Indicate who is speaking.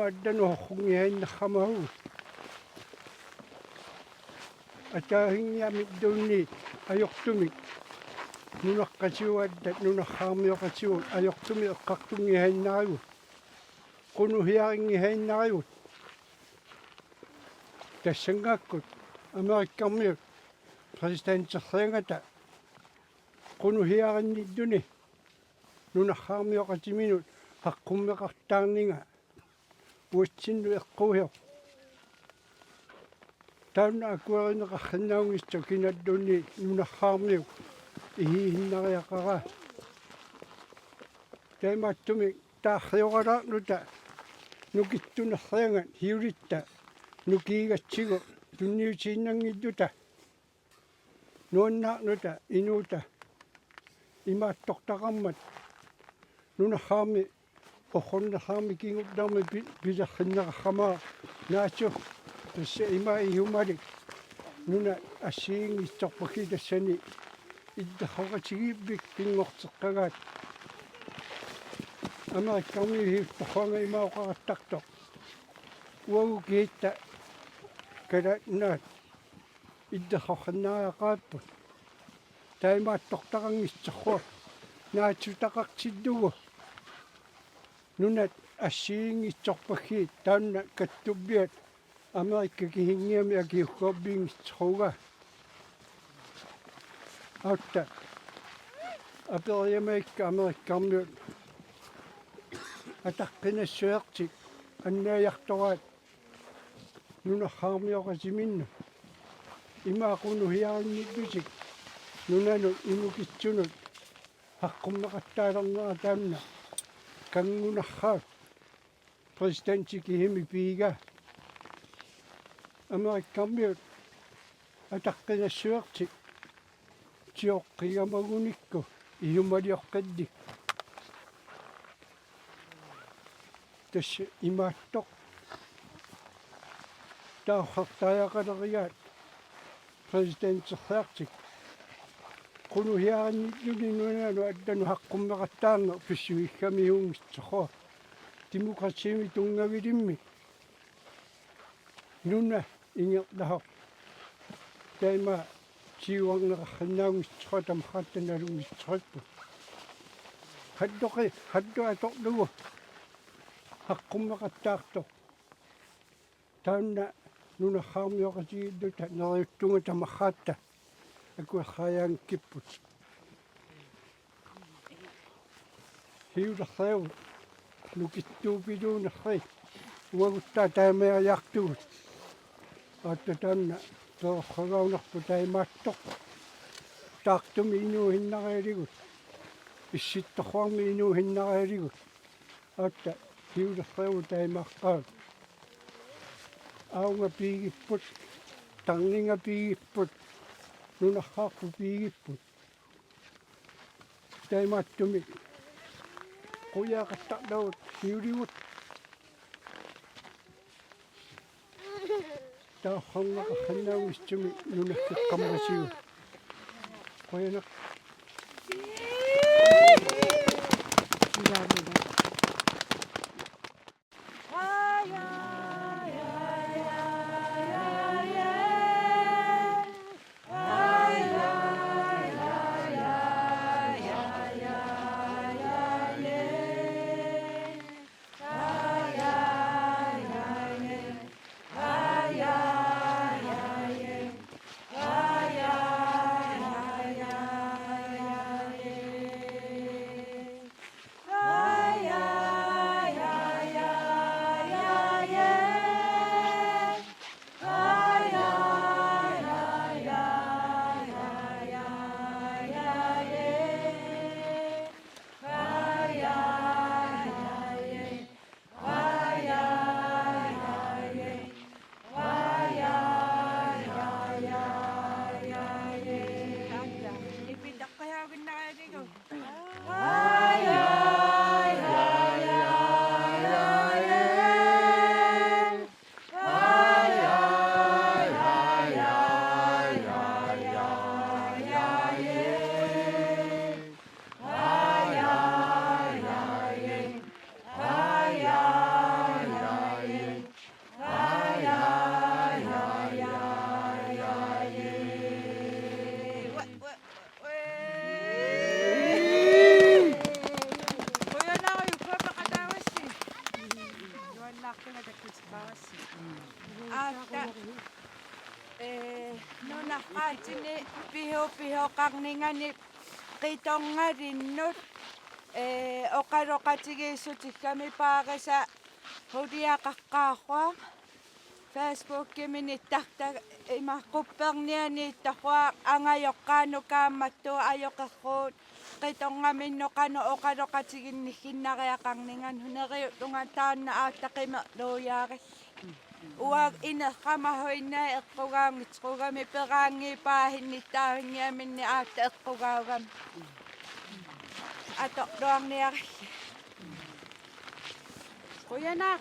Speaker 1: Adano hungihen khamahu atahingia miduni ayoktumi nunakasiu adda nunakhaamiokasiu ayoktumi qaqqungihennaru qunuhiaringihennaru тассангааккут америккармиут президентерлингата qunuhiarinnittuni nunakhaamiоqatiminut haqqummeqartaarninga уутсинну эққуйо таанна акуаринеқарриннааунгисту кинаттуни нунархаармиу ихииннариақара таймааттуми таахриоралаарнута нукиттунерриангат хиулитта нукиигатсигу тунниутииннангиттута нуаннаарнута инуута имааттортақармат нунархаарми охоннахаами кингутнарми пилерриннеқаррамаа наатсу тасса има иумалик нуна ассиингитсорпаки тассани иддахоратигииппик пингортеққагаат америккарми хиуттахуанга имаоқараттарто уагу киитта каланаат иддахорнаариақааппут таймааттортақангитсорруа наатсутақартиллугу нунат ассиингитсорпагги таанна каттуббиат америкка кихингиами акиуккооппингитсоруга аутта апериамаикка америккармиут атаққинассуертик аннааяқтораат нунархаармиоқасиминну имаақунухиаринниттутик нунану инукитсунут хаққуммеқаттаалернера таанна кангунарраат президентикихими пиига америккармиут атаққинассуертик тиоққигамагуникку иумалиоққадди тасса имааттоқ таахартаяқалериаат президентерлаартик qunuhiarinnittuni nunaanu attanu haqqummeqattaanga pissuiggammiuungitsorro demokratiimi tungavilimmi nuna ingerlahoq taima siuarneqarrinnaungitsorro tamakhattanalungitsorippu haddo atorlugu haqqummeqattaartoq taanna nunarhaarmioqasigilluta neriuttunga tamakhatta акуахаяан киппут хиулеррау лукиттуупилуунерри уагутта таамеаяртугут аттатанна тоорхагаунерпу таймааттоқ таартуми инуухиннариалигут исситторхуарми инуухиннариалигут атта хиулеррау таймааққаат аунга пигиппут тарнинга пигиппут нунархаарпу пигиппут таймааттуми қуяақаттарлауут хиуливут тааххангақарнаугистуми нунаккеққаммасигу қуянақ
Speaker 2: Ata nuna qaatini pihu qarningani qitonngarinnut oqaloqatigiissutiggami paaqisa huliaqaqqaarruaq Facebook-kimini tarta imaqquppernianiittaqquaq angajoqqaanukaammattu ajoqerruut qitonngaminnnoqanu oqaloqatiginniginnariaqarningan huneriutlunga taanna aattaqimerluujaaqis uag ineqqamahuinna eqqugaangitsqugami peraangiipaahinnittaahinniaminni aatta eqqugaugam atoqluarniari Kuyanak.